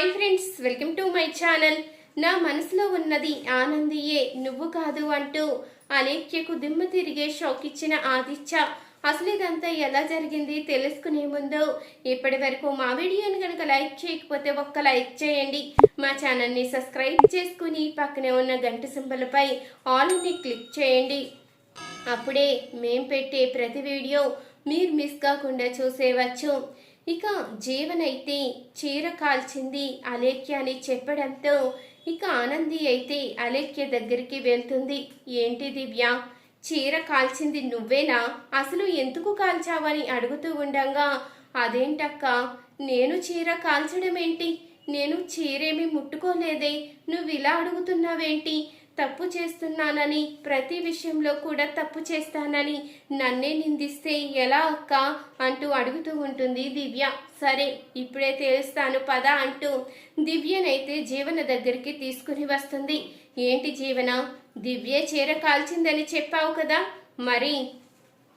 Hi friends, welcome to my channel. నా మనసులో ఉన్నది ఆనందియే, నువ్వు కాదు అంటూ అలేఖ్యకు దిమ్మ తిరిగే షాక్ ఇచ్చిన ఆదిత్య. అసలు ఇదంతా ఎలా జరిగింది తెలుసుకునే ముందు ఇప్పటి వరకు మా వీడియోని కనుక లైక్ చేయకపోతే ఒక్క లైక్ చేయండి. మా ఛానల్ని సబ్స్క్రైబ్ చేసుకుని పక్కనే ఉన్న గంట సింబల్పై ఆల్ని క్లిక్ చేయండి. అప్పుడే మేం పెట్టే ప్రతి వీడియో మీరు మిస్ కాకుండా చూసేవచ్చు. ఇక జీవనైతే చీర కాల్చింది అలేఖ్య అని చెప్పడంతో ఇక ఆనంది అయితే అలేఖ్య దగ్గరికి వెళ్తుంది. ఏంటి దివ్య, చీర కాల్చింది నువ్వేనా? అసలు ఎందుకు కాల్చావని అడుగుతూ ఉండగా, అదేంటక్క, నేను చీర కాల్చడం ఏంటి? నేను చీరేమి ముట్టుకోలేదే, నువ్వు ఇలా అడుగుతున్నావేంటి? తప్పు చేస్తున్నానని, ప్రతి విషయంలో కూడా తప్పు చేస్తానని నన్నే నిందిస్తే ఎలా అక్క అంటూ అడుగుతూ ఉంటుంది దివ్య. సరే ఇప్పుడే తెలుస్తాను పద అంటూ దివ్యనైతే జీవన దగ్గరికి తీసుకుని వస్తుంది. ఏంటి జీవన, దివ్య చీర కాల్చిందని చెప్పావు కదా, మరి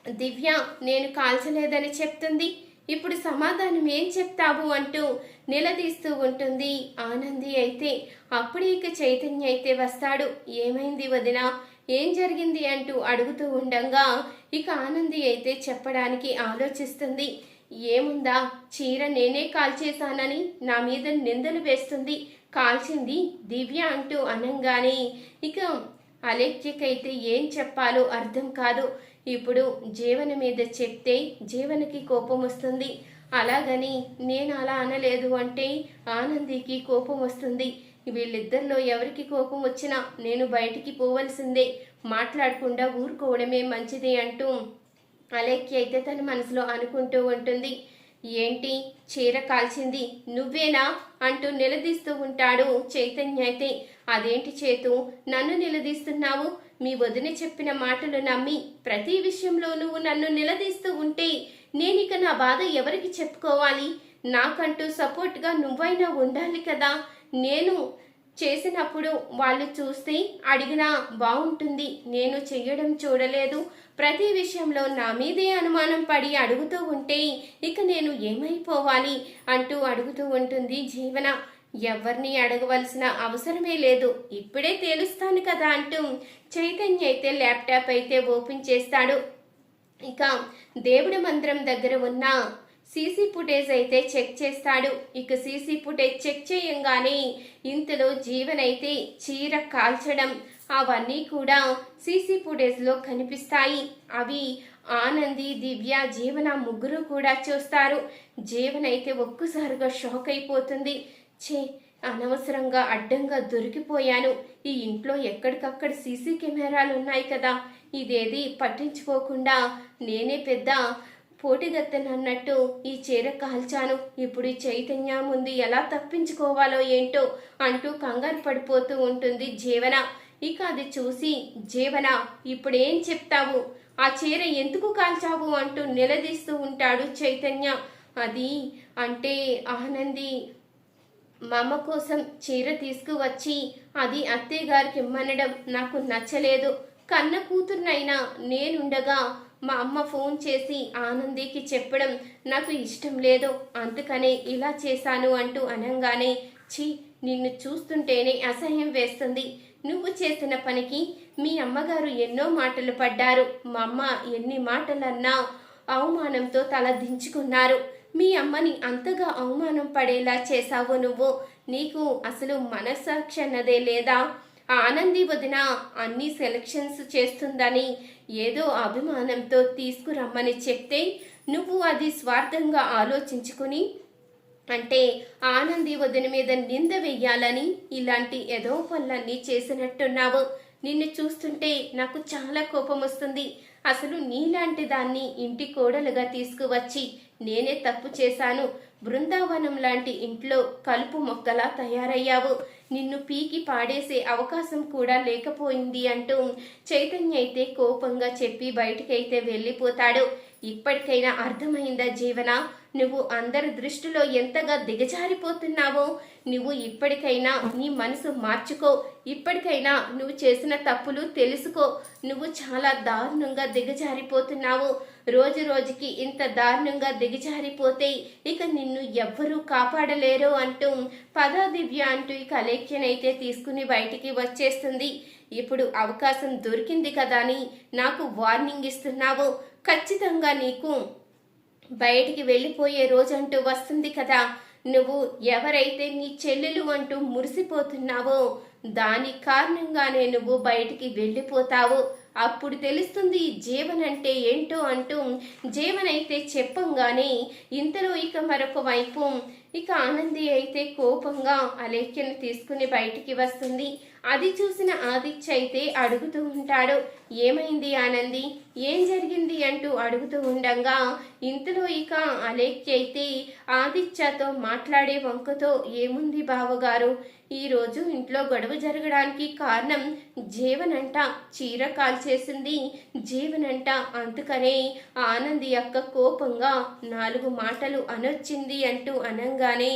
దివ్య నేను కాల్చలేదని చెప్తుంది, ఇప్పుడు సమాధానం ఏం చెప్తావు అంటూ నిలదీస్తూ ఉంటుంది ఆనంది అయితే. అప్పుడు ఇక చైతన్య అయితే వస్తాడు. ఏమైంది వదిన, ఏం జరిగింది అంటూ అడుగుతూ ఉండగా ఇక ఆనంది అయితే చెప్పడానికి ఆలోచిస్తుంది. ఏముందా, చీర నేనే కాల్చేశానని నా మీద నిందలు వేస్తుంది, కాల్చింది దివ్య అంటూ అనంగానే ఇక అలేఖ్యకైతే ఏం చెప్పాలో అర్థం కాదు. ఇప్పుడు జీవన మీద చెప్తే జీవనకి కోపం వస్తుంది, అలాగని నేను అలా అనలేదు అంటే ఆనందికి కోపం వస్తుంది. వీళ్ళిద్దరిలో ఎవరికి కోపం వచ్చినా నేను బయటికి పోవలసిందే, మాట్లాడకుండా ఊరుకోవడమే మంచిది అంటూ అలేఖ్య అయితే తన మనసులో అనుకుంటూ ఉంటుంది. ఏంటి, చీర కాల్చింది నువ్వేనా అంటూ నిలదీస్తూ ఉంటాడు చైతన్య అయితే. అదేంటి చేతు, నన్ను నిలదీస్తున్నావు? మీ వదిన చెప్పిన మాటలు నమ్మి ప్రతి విషయంలో నువ్వు నన్ను నిలదీస్తూ ఉంటే నేనిక నా బాధ ఎవరికి చెప్పుకోవాలి? నాకంటూ సపోర్ట్గా నువ్వైనా ఉండాలి కదా. నేను చేసినప్పుడు వాళ్ళు చూస్తే అడిగినా బాగుంటుంది, నేను చెయ్యడం చూడలేదు, ప్రతి విషయంలో నా మీదే అనుమానం పడి అడుగుతూ ఉంటే ఇక నేను ఏమైపోవాలి అంటూ అడుగుతూ ఉంటుంది జీవన. ఎవరిని అడగవలసిన అవసరమే లేదు, ఇప్పుడే తేలుస్తాను కదా అంటూ చైతన్య అయితే ల్యాప్టాప్ అయితే ఓపెన్ చేస్తాడు. ఇక దేవుడి మందిరం దగ్గర ఉన్న సీసీ ఫుటేజ్ అయితే చెక్ చేస్తాడు. ఇక సీసీ ఫుటేజ్ చెక్ చేయంగానే ఇంతలో జీవన్ అయితే చీర కాల్చడం అవన్నీ కూడా సీసీ ఫుటేజ్లో కనిపిస్తాయి. అవి ఆనంది, దివ్య, జీవన ముగ్గురు కూడా చూస్తారు. జీవన్ అయితే ఒక్కసారిగా షాక్ అయిపోతుంది. అనవసరంగా అడ్డంగా దొరికిపోయాను, ఈ ఇంట్లో ఎక్కడికక్కడ సీసీ కెమెరాలు ఉన్నాయి కదా, ఇదేది పట్టించుకోకుండా నేనే పెద్ద పోటీగత్తెనన్నట్టు ఈ చీర కాల్చాను, ఇప్పుడు ఈ చైతన్య ముందు ఎలా తప్పించుకోవాలో ఏంటో అంటూ కంగారు పడిపోతూ ఉంటుంది జీవన. ఇక అది చూసి జీవన, ఇప్పుడేం చెప్తావు, ఆ చీర ఎందుకు కాల్చావు అంటూ నిలదీస్తూ ఉంటాడు చైతన్య. అది అంటే ఆనంది మా అమ్మ కోసం చీర తీసుకువచ్చి అది అత్తయ్య గారికి ఇమ్మనడం నాకు నచ్చలేదు, కన్న కూతుర్నైనా నేనుండగా మా అమ్మ ఫోన్ చేసి ఆనందికి చెప్పడం నాకు ఇష్టం లేదు, అందుకనే ఇలా చేశాను అంటూ అనంగానే, నిన్ను చూస్తుంటేనే అసహ్యం వేస్తుంది, నువ్వు చేసిన పనికి మీ అమ్మగారు ఎన్నో మాటలు పడ్డారు, మా అమ్మ ఎన్ని మాటలన్నా అవమానంతో తల దించుకున్నారు, మీ అమ్మని అంతగా అవమానం పడేలా చేశావు నువ్వు, నీకు అసలు మనస్సాక్షి అన్నదే లేదా? ఆనంది వదిన అన్ని సెలక్షన్స్ చేస్తుందని ఏదో అభిమానంతో తీసుకురమ్మని చెప్తే నువ్వు అది స్వార్థంగా ఆలోచించుకుని అంటే ఆనంది వదిన మీద నింద వెయ్యాలని ఇలాంటి ఏదో పనులన్నీ చేసినట్టున్నావు. నిన్ను చూస్తుంటే నాకు చాలా కోపం వస్తుంది. అసలు నీలాంటి దాన్ని ఇంటి కోడలుగా తీసుకువచ్చి నేనే తప్పు చేశాను, బృందావనం లాంటి ఇంట్లో కలుపు మొక్కలా తయారయ్యావు, నిన్ను పీకి పాడేసే అవకాశం కూడా లేకపోయింది అంటూ చైతన్య అయితే కోపంగా చెప్పి బయటికైతే వెళ్ళిపోతాడు. ఇప్పటికైనా అర్థమైందా జీవన? నువ్వు అందరి దృష్టిలో ఎంతగా దిగజారిపోతున్నావో. నువ్వు ఇప్పటికైనా నీ మనసు మార్చుకో. ఇప్పటికైనా నువ్వు చేసిన తప్పులు తెలుసుకో. నువ్వు చాలా దారుణంగా దిగజారిపోతున్నావు. రోజు రోజుకి ఇంత దారుణంగా దిగజారిపోతే ఇక నిన్ను ఎవ్వరూ కాపాడలేరు అంటూ పదా దివ్య అంటూ ఇక అలేఖ్యనైతే తీసుకుని బయటికి వచ్చేస్తుంది. ఇప్పుడు అవకాశం దొరికింది కదా అని నాకు వార్నింగ్ ఇస్తున్నావు. ఖచ్చితంగా నీకు బయటికి వెళ్ళిపోయే రోజంటూ వస్తుంది కదా. నువ్వు ఎవరైతే నీ చెల్లెలు అంటూ మురిసిపోతున్నావో దాని కారణంగానే నువ్వు బయటికి వెళ్ళిపోతావు. అప్పుడు తెలుస్తుంది జీవన్ అంటే ఏంటో అంటూ జీవన్ అయితే చెప్పంగానే ఇంతలో ఇక మరొక వైపు ఇక ఆనంది అయితే కోపంగా అలేఖ్యను తీసుకుని బయటికి వస్తుంది. అది చూసిన ఆదిత్య అయితే అడుగుతూ ఉంటాడు, ఏమైంది ఆనంది, ఏం జరిగింది అంటూ అడుగుతూ ఉండగా ఇంతలో ఇక అలేఖ్య అయితే ఆదిత్యతో మాట్లాడే వంకతో, ఏముంది బావగారు, ఈరోజు ఇంట్లో గొడవ జరగడానికి కారణం జీవనంట. చీర కాల్చేసింది జీవనంట. అందుకనే ఆనంది అక్క కోపంగా 4 మాటలు అనొచ్చింది అంటూ అనంగానే,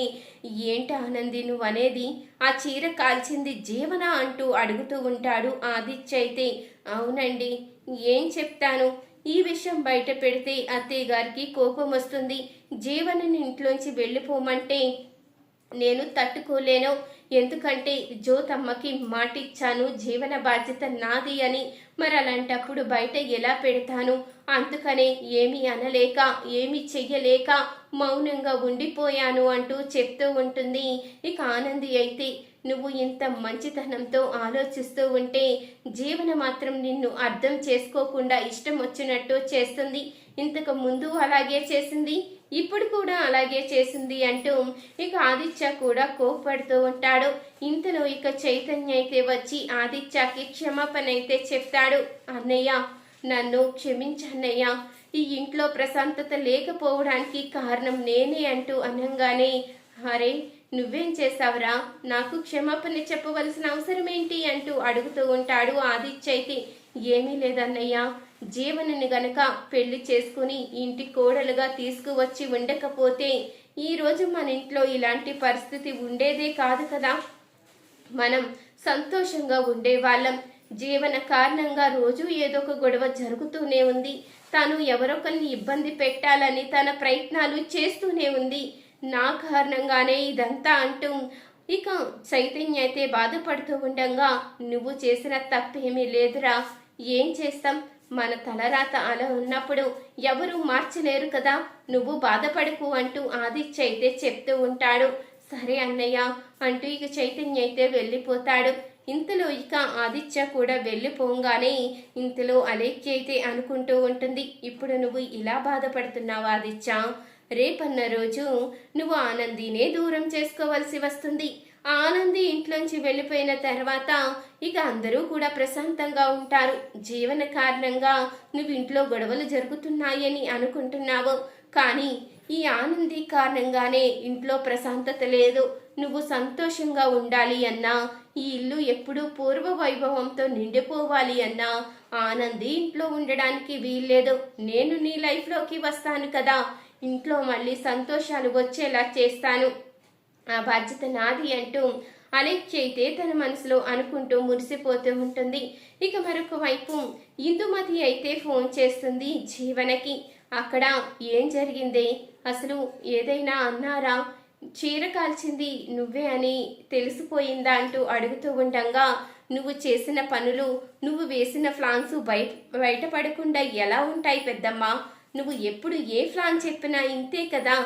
ఏంటి ఆనంది నువ్వు అనేది, ఆ చీర కాల్చింది జీవన అంటూ అడుగుతూ ఉంటాడు ఆదిత్య అయితే. అవునండి, ఏం చెప్తాను, ఈ విషయం బయట పెడితే అత్తయ్య గారికి కోపం వస్తుంది. జీవనని ఇంట్లోంచి వెళ్ళిపోమంటే నేను తట్టుకోలేను. ఎందుకంటే జ్యోతమ్మకి మాటిచ్చాను జీవన బాధ్యత నాది అని. మరి అలాంటప్పుడు బయట ఎలా పెడతాను? అందుకనే ఏమీ అనలేక ఏమీ చెయ్యలేక మౌనంగా ఉండిపోయాను అంటూ చెప్తూ ఉంటుంది. ఇక ఆనంది అయితే, నువ్వు ఇంత మంచితనంతో ఆలోచిస్తూ ఉంటే జీవన మాత్రం నిన్ను అర్థం చేసుకోకుండా ఇష్టం వచ్చినట్టు చేస్తుంది. ఇంతకు ముందు అలాగే చేసింది, ఇప్పుడు కూడా అలాగే చేసింది అంటూ ఇక ఆదిత్య కూడా కోప్పడుతూ ఉంటాడు. ఇంతలో ఇక చైతన్య అయితే వచ్చి ఆదిత్యకి క్షమాపణ అయితే చెప్తాడు. అన్నయ్య, నన్ను క్షమించన్నయ్య, ఈ ఇంట్లో ప్రశాంతత లేకపోవడానికి కారణం నేనే అంటూ అనంగానే, అరే నువ్వేం చేసావురా, నాకు క్షమాపణ చెప్పవలసిన అవసరం ఏంటి అంటూ అడుగుతూ ఉంటాడు ఆదిత్య అయితే. ఏమీ లేదన్నయ్య, జీవనని గనక పెళ్లి చేసుకుని ఇంటి కోడలుగా తీసుకువచ్చి ఉండకపోతే ఈరోజు మన ఇంట్లో ఇలాంటి పరిస్థితి ఉండేదే కాదు కదా. మనం సంతోషంగా ఉండేవాళ్ళం. జీవన కారణంగా రోజు ఏదో ఒక గొడవ జరుగుతూనే ఉంది. తను ఎవరొకరిని ఇబ్బంది పెట్టాలని తన ప్రయత్నాలు చేస్తూనే ఉంది. నా కారణంగానే ఇదంతా అంటూ ఇక చైతన్య అయితే బాధపడుతూ ఉండగా, నువ్వు చేసిన తప్పేమీ లేదురా, ఏం చేస్తాం, మన తలరాత అలా ఉన్నప్పుడు ఎవరు మార్చలేరు కదా, నువ్వు బాధపడకు అంటూ ఆదిత్య అయితే చెప్తూ ఉంటాడు. సరే అన్నయ్య అంటూ ఇక చైతన్య అయితే వెళ్ళిపోతాడు. ఇంతలో ఇక ఆదిత్య కూడా వెళ్ళిపోగానే ఇంతలో అలేఖ్య అయితే అనుకుంటూ ఉంటుంది, ఇప్పుడు నువ్వు ఇలా బాధపడుతున్నావు ఆదిత్య, రేపన్న రోజు నువ్వు ఆనందినే దూరం చేసుకోవాల్సి వస్తుంది. ఆనంది ఇంట్లోంచి వెళ్ళిపోయిన తర్వాత ఇక అందరూ కూడా ప్రశాంతంగా ఉంటారు. జీవన కారణంగా నువ్వు ఇంట్లో గొడవలు జరుగుతున్నాయని అనుకుంటున్నావు, కానీ ఈ ఆనంది కారణంగానే ఇంట్లో ప్రశాంతత లేదు. నువ్వు సంతోషంగా ఉండాలి అన్నా, ఈ ఇల్లు ఎప్పుడూ పూర్వ వైభవంతో నిండిపోవాలి అన్నా ఆనంది ఇంట్లో ఉండడానికి వీల్లేదు. నేను నీ లైఫ్లోకి వస్తాను కదా, ఇంట్లో మళ్ళీ సంతోషాలు వచ్చేలా చేస్తాను, ఆ బాధ్యత నాది అంటూ అలేఖ్య అయితే తన మనసులో అనుకుంటూ మురిసిపోతూ ఉంటుంది. ఇక మరొక వైపు ఇందుమతి అయితే ఫోన్ చేస్తుంది జీవనకి. అక్కడ ఏం జరిగింది, అసలు ఏదైనా అన్నారా, చీర కాల్చింది నువ్వే అని తెలిసిపోయిందా అంటూ అడుగుతూ ఉండగా, నువ్వు చేసిన పనులు, నువ్వు వేసిన ప్లాన్స్ బయటపడకుండా ఎలా ఉంటాయి పెద్దమ్మ, నువ్వు ఎప్పుడు ఏ ప్లాన్ చెప్పినా ఇంతే కదా,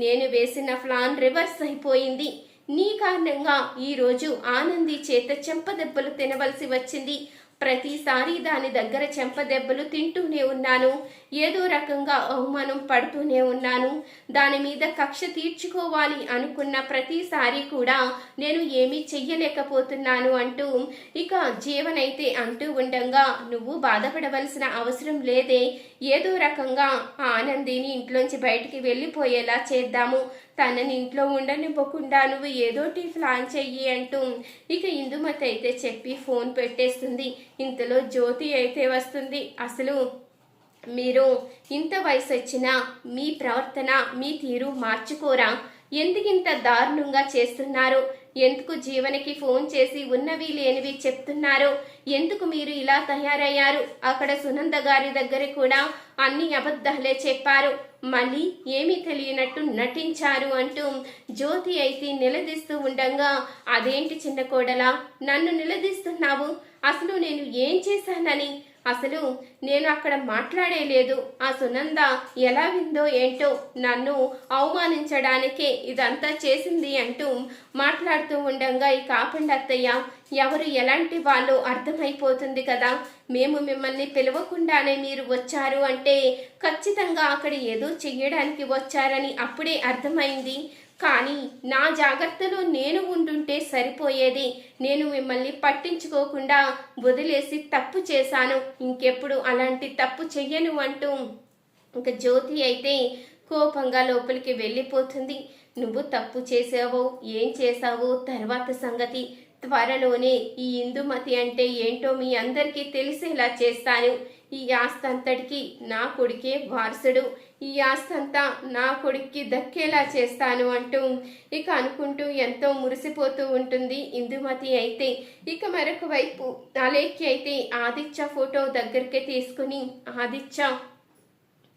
నేను వేసిన ప్లాన్ రివర్స్ అయిపోయింది. నీ కారణంగా ఈరోజు ఆనంది చేత చెంపదెబ్బలు తినవలసి వచ్చింది. ప్రతిసారి దాని దగ్గర చెంపదెబ్బలు తింటూనే ఉన్నాను, ఏదో రకంగా అవమానం పడుతూనే ఉన్నాను. దాని మీద కక్ష తీర్చుకోవాలి అనుకున్న ప్రతిసారి కూడా నేను ఏమీ చెయ్యలేకపోతున్నాను అంటూ ఇక జీవనైతే అంటూ ఉండగా, నువ్వు బాధపడవలసిన అవసరం లేదే, ఏదో రకంగా ఆనందిని ఇంట్లోంచి బయటికి వెళ్ళిపోయేలా చేద్దాము, తనని ఇంట్లో ఉండనివ్వకుండా నువ్వు ఏదోటి ప్లాన్ చెయ్యి అంటూ ఇక ఇందుమతి అయితే చెప్పి ఫోన్ పెట్టేస్తుంది. ఇంతలో జ్యోతి అయితే వస్తుంది. అసలు మీరు ఇంత వయసు వచ్చినా మీ ప్రవర్తన మీ తీరు మార్చుకోరా? ఎందుకింత దారుణంగా చేస్తున్నారు? ఎందుకు జీవనకి ఫోన్ చేసి ఉన్నవి లేనివి చెప్తున్నారు? ఎందుకు మీరు ఇలా తయారయ్యారు? అక్కడ సునంద గారి దగ్గర కూడా అన్ని అబద్ధాలే చెప్పారు, మళ్ళీ ఏమీ తెలియనట్టు నటించారు అంటూ జ్యోతి అయితే నిలదీస్తూ ఉండగా, అదేంటి చిన్న కోడలా నన్ను నిలదీస్తున్నావు? అసలు నేను ఏం చేశానని? అసలు నేను అక్కడ మాట్లాడేలేదు. ఆ సునంద ఎలా విందో ఏంటో నన్ను అవమానించడానికే ఇదంతా చేసింది అంటూ మాట్లాడుతూ ఉండగా, ఈ కాపండి అత్తయ్య, ఎవరు ఎలాంటి వాళ్ళు అర్థమైపోతుంది కదా. మేము మిమ్మల్ని పిలవకుండానే మీరు వచ్చారు అంటే ఖచ్చితంగా అక్కడ ఏదో చెయ్యడానికి వచ్చారని అప్పుడే అర్థమైంది. కానీ నా జాగ్రత్తలో నేను ఉండుంటే సరిపోయేది. నేను మిమ్మల్ని పట్టించుకోకుండా వదిలేసి తప్పు చేశాను, ఇంకెప్పుడు అలాంటి తప్పు చెయ్యను అంటూ ఇంకా జ్యోతి అయితే కోపంగా లోపలికి వెళ్ళిపోతుంది. నువ్వు తప్పు చేసావో ఏం చేసావో తర్వాత సంగతి. త్వరలోనే ఈ ఇందుమతి అంటే ఏంటో మీ అందరికీ తెలిసేలా చేస్తాను. ఈ ఆస్తంతటికి నా కొడుకే వారసుడు. ఈ ఆస్తంతా నా కొడుక్కి దక్కేలా చేస్తాను అంటూ ఇక అనుకుంటూ ఎంతో మురిసిపోతూ ఉంటుంది ఇందుమతి అయితే. ఇక మరొక వైపు అలేఖ్య అయితే ఆదిత్య ఫోటో దగ్గరికి తీసుకుని, ఆదిత్య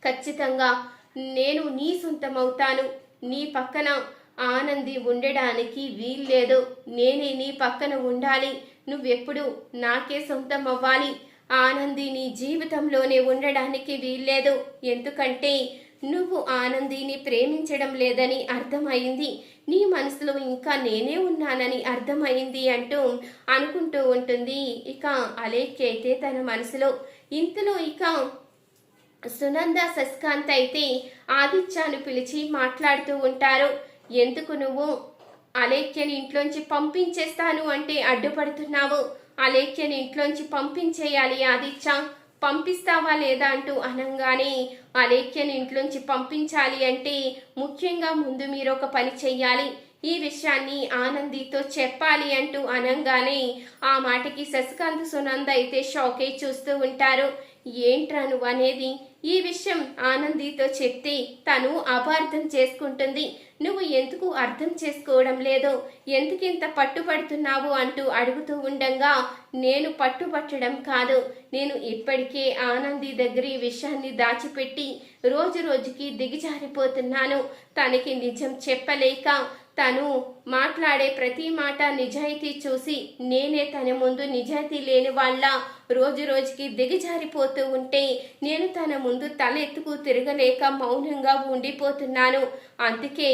ఖచ్చితంగా నేను నీ సొంతమవుతాను. నీ పక్కన ఆనంది ఉండడానికి వీల్లేదు. నేనే నీ పక్కన ఉండాలి. నువ్వెప్పుడు నాకే సొంతం అవ్వాలి. ఆనంది నీ జీవితంలోనే ఉండడానికి వీల్లేదు. ఎందుకంటే నువ్వు ఆనందిని ప్రేమించడం లేదని అర్థమైంది. నీ మనసులో ఇంకా నేనే ఉన్నానని అర్థమైంది అంటూ అనుకుంటూ ఉంటుంది ఇక అలేఖ్య అయితే తన మనసులో. ఇంతలో ఇక సునంద శశికాంత్ అయితే ఆదిత్యను పిలిచి మాట్లాడుతూ ఉంటారు. ఎందుకు నువ్వు అలేఖ్యని ఇంట్లోంచి పంపించేస్తాను అంటే అడ్డుపడుతున్నావు? అలేఖ్యని ఇంట్లోంచి పంపించేయాలి ఆదిత్య, పంపిస్తావా లేదా అంటూ అనగానే, అలేఖ్యని ఇంట్లోంచి పంపించాలి అంటే ముఖ్యంగా ముందు మీరు ఒక పని చెయ్యాలి. ఈ విషయాన్ని ఆనందితో చెప్పాలి అంటూ అనగానే ఆ మాటకి శశికాంత్ సునంద అయితే షాక్ అయి చూస్తూ ఉంటారు. ఏంట్రా నువ్వు అనేది? ఈ విషయం ఆనందితో చెప్తే తను అపార్థం చేసుకుంటుంది. నువ్వు ఎందుకు అర్థం చేసుకోవడం లేదు? ఎందుకింత పట్టుబడుతున్నావు అంటూ అడుగుతూ ఉండగా, నేను పట్టుబట్టడం కాదు, నేను ఇప్పటికే ఆనంది దగ్గర ఈ విషయాన్ని దాచిపెట్టి రోజు రోజుకి దిగజారిపోతున్నాను. తనకి నిజం చెప్పలేక తను మాట్లాడే ప్రతి మాట నిజాయితీ చూసి నేనే తన ముందు నిజాయితీ లేని వాళ్ళ రోజు రోజుకి దిగజారిపోతూ ఉంటే నేను తన ముందు తల ఎత్తుకు తిరగలేక మౌనంగా ఉండిపోతున్నాను. అందుకే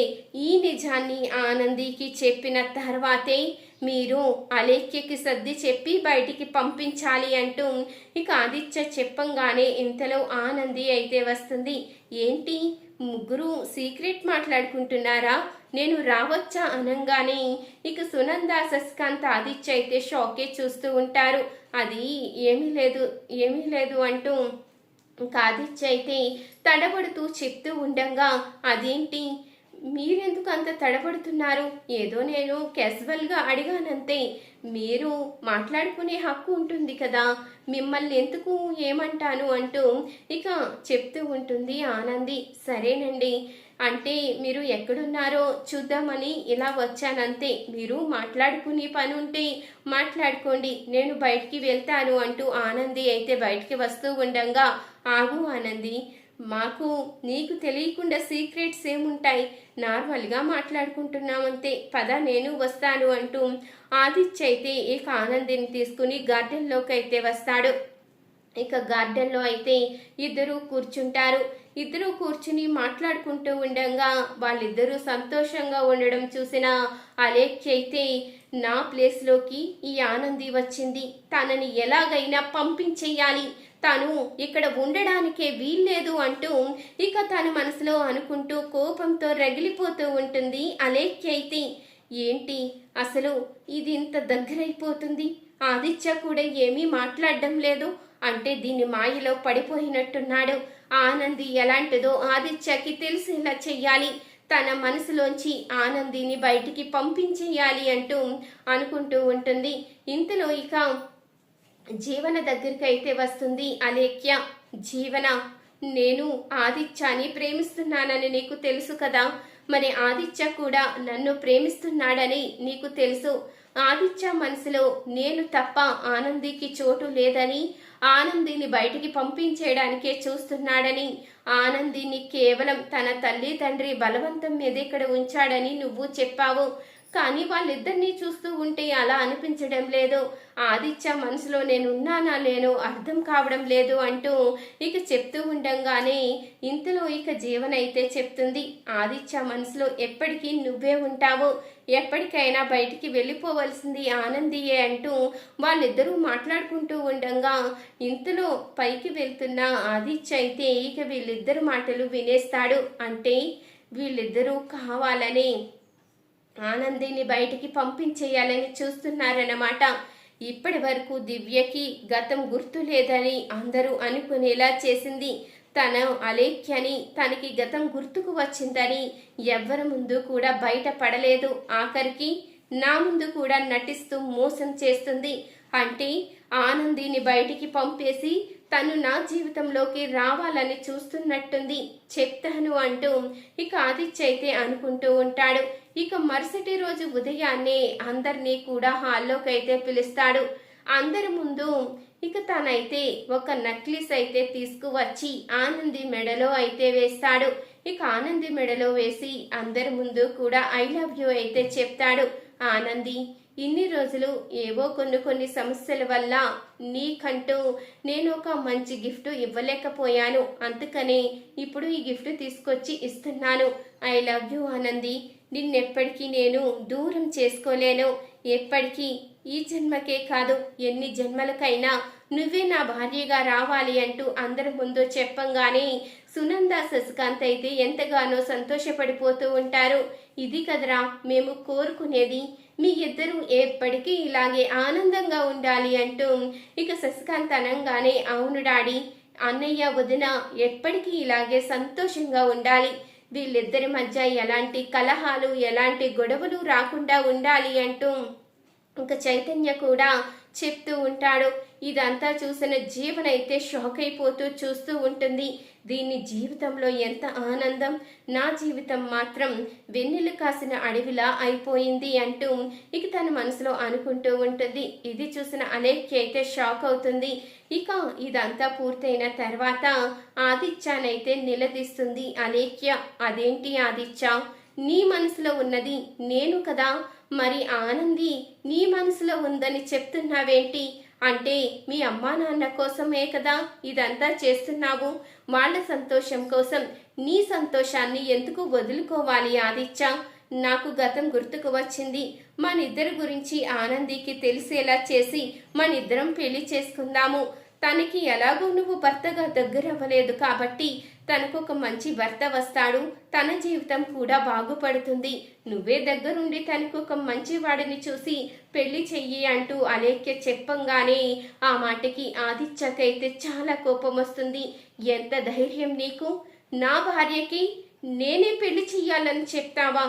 ఈ నిజాన్ని ఆనందికి చెప్పిన తర్వాతే మీరు అలేఖ్యకి సర్ది చెప్పి బయటికి పంపించాలి అంటూ ఇక ఆదిత్య చెప్పంగానే ఇంతలో ఆనంది అయితే వస్తుంది. ఏంటి ముగ్గురు సీక్రెట్ మాట్లాడుకుంటున్నారా? నేను రావచ్చా అనంగానే ఇక సునంద శశికాంత్ ఆదిత్య అయితే షాకే చూస్తూ ఉంటారు. అది ఏమీ లేదు అంటూ ఇంకా ఆదిత్య అయితే తడబడుతూ చెప్తూ ఉండగా, అదేంటి మీరెందుకు అంత తడబడుతున్నారు? ఏదో నేను క్యాజువల్గా అడిగానంతే. మీరు మాట్లాడుకునే హక్కు ఉంటుంది కదా, మిమ్మల్ని ఎందుకు ఏమంటాను అంటూ ఇక చెప్తూ ఉంటుంది ఆనంది. సరేనండి, అంటే మీరు ఎక్కడున్నారో చూద్దామని ఇలా వచ్చానంతే. మీరు మాట్లాడుకునే పని ఉంటే మాట్లాడుకోండి, నేను బయటికి వెళ్తాను అంటూ ఆనంది అయితే బయటికి వస్తూ ఉండగా, ఆగు ఆనంది, నీకు తెలియకుండా సీక్రెట్స్ ఏముంటాయి? నార్మల్గా మాట్లాడుకుంటున్నామంతే, పద నేను వస్తాను అంటూ ఆదిత్య అయితే ఇక ఆనందిని తీసుకుని గార్డెన్లోకి అయితే వస్తాడు. ఇక గార్డెన్లో అయితే ఇద్దరు కూర్చుంటారు. ఇద్దరు కూర్చుని మాట్లాడుకుంటూ ఉండగా వాళ్ళిద్దరూ సంతోషంగా ఉండడం చూసిన అలేఖ్య అయితే, నా ప్లేస్లోకి ఈ ఆనంది వచ్చింది, తనని ఎలాగైనా పంపించేయాలి, తను ఇక్కడ ఉండడానికే వీల్లేదు అంటూ ఇక తన మనసులో అనుకుంటూ కోపంతో రగిలిపోతూ ఉంటుంది అలేఖ్య అయితే. ఏంటి అసలు ఇది ఇంత దగ్గరైపోతుంది? ఆదిత్య కూడా ఏమీ మాట్లాడడం లేదు అంటే దీని మాయలో పడిపోయినట్టున్నాడు. ఆనంది ఎలాంటిదో ఆదిత్యకి తెలిసేలా చెయ్యాలి, తన మనసులోంచి ఆనందిని బయటికి పంపించేయాలి అంటూ అనుకుంటూ ఉంటుంది. ఇంతలో ఇక జీవన దగ్గరికి అయితే వస్తుంది అలేఖ్య. జీవన, నేను ఆదిత్యని ప్రేమిస్తున్నానని నీకు తెలుసు కదా. మరి ఆదిత్య కూడా నన్ను ప్రేమిస్తున్నాడని నీకు తెలుసు. ఆదిత్య మనసులో నేను తప్ప ఆనందికి చోటు లేదని, ఆనందిని బయటికి పంపించేయడానికే చూస్తున్నాడని, ఆనందిని కేవలం తన తల్లి తండ్రి బలవంతం మీద ఇక్కడ ఉంచాడని నువ్వు చెప్పావు. కానీ వాళ్ళిద్దరినీ చూస్తూ ఉంటే అలా అనిపించడం లేదు. ఆదిత్య మనసులో నేనున్నానా లేనో అర్థం కావడం లేదు అంటూ ఇక చెప్తూ ఉండంగానే ఇంతలో ఇక జీవన అయితే చెప్తుంది, ఆదిత్య మనసులో ఎప్పటికీ నువ్వే ఉంటావు, ఎప్పటికైనా బయటికి వెళ్ళిపోవలసింది ఆనందియే అంటూ వాళ్ళిద్దరూ మాట్లాడుకుంటూ ఉండంగా ఇంతలో పైకి వెళ్తున్న ఆదిత్య అయితే ఇక వీళ్ళిద్దరు మాటలు వినేస్తాడు. అంటే వీళ్ళిద్దరూ కావాలని ఆనందిని బయటికి పంపించేయాలని చూస్తున్నారన్నమాట. ఇప్పటి వరకు దివ్యకి గతం గుర్తు లేదని అందరూ అనుకునేలా చేసింది. తన అలేఖ్యని తనకి గతం గుర్తుకు వచ్చిందని ఎవ్వరి ముందు కూడా బయటపడలేదు. ఆఖరికి నా ముందు కూడా నటిస్తూ మోసం చేస్తుంది. అంటే ఆనందిని బయటికి పంపేసి తను నా జీవితంలోకి రావాలని చూస్తున్నట్టుంది, చెప్తాను అంటూ ఇక ఆదిత్య అయితే అనుకుంటూ ఉంటాడు. ఇక మరుసటి రోజు ఉదయాన్నే అందరినీ కూడా హాల్లోకి అయితే పిలుస్తాడు. అందరి ముందు ఇక తనైతే ఒక నక్లిస్ అయితే తీసుకువచ్చి ఆనంది మెడలో అయితే వేస్తాడు. ఇక ఆనంది మెడలో వేసి అందరి ముందు కూడా ఐ లవ్ యూ అయితే చెప్తాడు. ఆనంది, ఇన్ని రోజులు ఏవో కొన్ని సమస్యల వల్ల నీకంటూ నేను ఒక మంచి గిఫ్ట్ ఇవ్వలేకపోయాను. అందుకనే ఇప్పుడు ఈ గిఫ్ట్ తీసుకొచ్చి ఇస్తున్నాను. I love you Anandi. నిన్నెప్పటికీ నేను దూరం చేసుకోలేను. ఎప్పటికీ, ఈ జన్మకే కాదు ఎన్ని జన్మలకైనా నువ్వే నా భార్యగా రావాలి అంటూ అందరి ముందు చెప్పంగానే సునంద శశికాంత్ అయితే ఎంతగానో సంతోషపడిపోతూ ఉంటారు. ఇది కదరా మేము కోరుకునేది, మీ ఇద్దరు ఎప్పటికీ ఇలాగే ఆనందంగా ఉండాలి అంటూ ఇక శశికాంత్ అనంగానే అవును డాడీ, అన్నయ్య వదిన ఎప్పటికీ ఇలాగే సంతోషంగా ఉండాలి, వీళ్ళిద్దరి మధ్య ఎలాంటి కలహాలు ఎలాంటి గొడవలు రాకుండా ఉండాలి అంటూ ఇంకా చైతన్య కూడా చెప్తూ ఉంటాడు. ఇదంతా చూసిన జీవన అయితే షాక్ అయిపోతూ చూస్తూ ఉంటుంది. దీని జీవితంలో ఎంత ఆనందం, నా జీవితం మాత్రం వెన్నెలు కాసిన అడవిలా అయిపోయింది అంటూ ఇక తన మనసులో అనుకుంటూ ఉంటుంది. ఇది చూసిన అలేఖ్య అయితే షాక్ అవుతుంది. ఇక ఇదంతా పూర్తయిన తర్వాత ఆదిత్యనైతే నిలదీస్తుంది అలేఖ్య. అదేంటి ఆదిత్య, నీ మనసులో ఉన్నది నేను కదా, మరి ఆనంది నీ మనసులో ఉందని చెప్తున్నావేంటి? అంటే మీ అమ్మా నాన్న కోసమే కదా ఇదంతా చేస్తున్నావు, వాళ్ళ సంతోషం కోసం నీ సంతోషాన్ని ఎందుకు వదులుకోవాలి ఆదిత్య? నాకు గతం గుర్తుకు వచ్చింది. మనిద్దరి గురించి ఆనందికి తెలిసేలా చేసి మనిద్దరం పెళ్లి చేసుకుందాము. తనకి ఎలాగో నువ్వు భర్తగా దగ్గరవ్వలేదు కాబట్టి తనకు ఒక మంచి భర్త వస్తాడు, తన జీవితం కూడా బాగుపడుతుంది. నువ్వే దగ్గరుండి తనకు ఒక మంచి వాడిని చూసి పెళ్లి చెయ్యి అంటూ అలేఖ్య చెప్పంగానే ఆ మాటకి ఆదిత్యకైతే చాలా కోపం వస్తుంది. ఎంత ధైర్యం నీకు, నా భార్యకి నేనే పెళ్లి చెయ్యాలని చెప్తావా?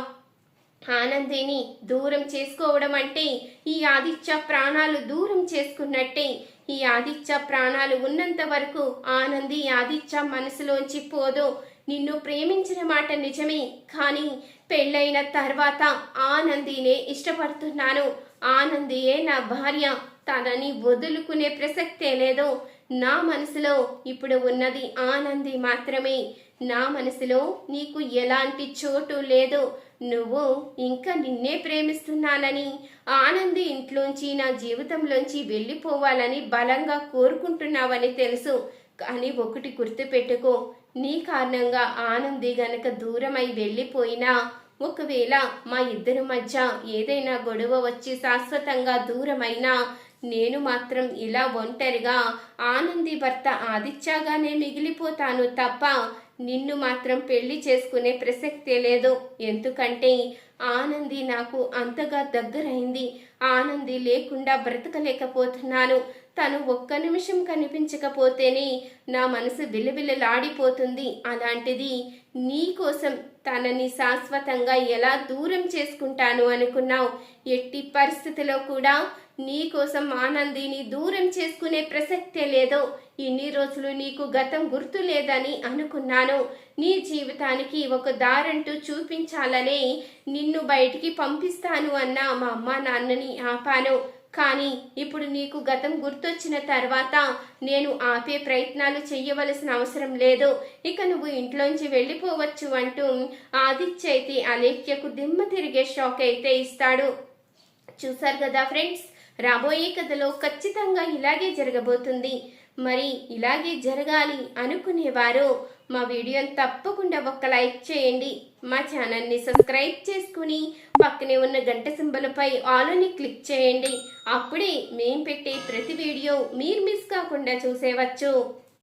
ఆనందిని దూరం చేసుకోవడం అంటే ఈ ఆదిత్య ప్రాణాలు దూరం చేసుకున్నట్టే. ఈ ఆదిత్య ప్రాణాలు ఉన్నంత వరకు ఆనంది ఆదిత్య మనసులోంచి పోదు. నిన్ను ప్రేమించిన మాట నిజమే, కానీ పెళ్ళైన తర్వాత ఆనందినే ఇష్టపడుతున్నాను. ఆనందియే నా భార్య, తనని వదులుకునే ప్రసక్తే లేదు. నా మనసులో ఇప్పుడు ఉన్నది ఆనంది మాత్రమే. నా మనసులో నీకు ఎలాంటి చోటు లేదు. నువ్వు ఇంకా నిన్నే ప్రేమిస్తున్నానని, ఆనంది ఇంట్లోంచి నా జీవితంలోంచి వెళ్ళిపోవాలని బలంగా కోరుకుంటున్నావని తెలుసు. కానీ ఒకటి గుర్తుపెట్టుకో, నీ కారణంగా ఆనంది గనక దూరమై వెళ్ళిపోయినా, ఒకవేళ మా ఇద్దరి మధ్య ఏదైనా గొడవ వచ్చి శాశ్వతంగా దూరమైనా నేను మాత్రం ఇలా ఒంటరిగా ఆనంది భర్త ఆదిత్యగానే మిగిలిపోతాను తప్ప నిన్ను మాత్రం పెళ్లి చేసుకునే ప్రసక్తే లేదు. ఎందుకంటే ఆనంది నాకు అంతగా దగ్గరైంది. ఆనంది లేకుండా బ్రతకలేకపోతున్నాను. తను ఒక్క నిమిషం కనిపించకపోతేనే నా మనసు విలవిలలాడిపోతుంది. అలాంటిది నీ కోసం తనని శాశ్వతంగా ఎలా దూరం చేసుకుంటాను అనుకున్నావు? ఎట్టి పరిస్థితిలో కూడా నీ కోసం ఆనందిని దూరం చేసుకునే ప్రసక్తే లేదు. ఇన్ని రోజులు నీకు గతం గుర్తు లేదని అనుకున్నాను. నీ జీవితానికి ఒక దారంటూ చూపించాలని నిన్ను బయటికి పంపిస్తాను అన్న మా అమ్మ నాన్నని ఆపాను. కానీ ఇప్పుడు నీకు గతం గుర్తొచ్చిన తర్వాత నేను ఆపే ప్రయత్నాలు చెయ్యవలసిన అవసరం లేదు. ఇక నువ్వు ఇంట్లోంచి వెళ్ళిపోవచ్చు అంటూ ఆదిత్య అయితే అలేఖ్యకు దిమ్మ తిరిగే షాక్ అయితే ఇస్తాడు. చూసారు కదా ఫ్రెండ్స్, రాబోయే కథలో ఖచ్చితంగా ఇలాగే జరగబోతుంది. మరి ఇలాగే జరగాలి అనుకునేవారు మా వీడియోని తప్పకుండా ఒక లైక్ చేయండి. మా ఛానల్ని సబ్స్క్రైబ్ చేసుకుని పక్కనే ఉన్న గంట సింబల్పై ఆల్ అని క్లిక్ చేయండి. అప్పుడే మేం పెట్టే ప్రతి వీడియో మీరు మిస్ కాకుండా చూసేవచ్చు.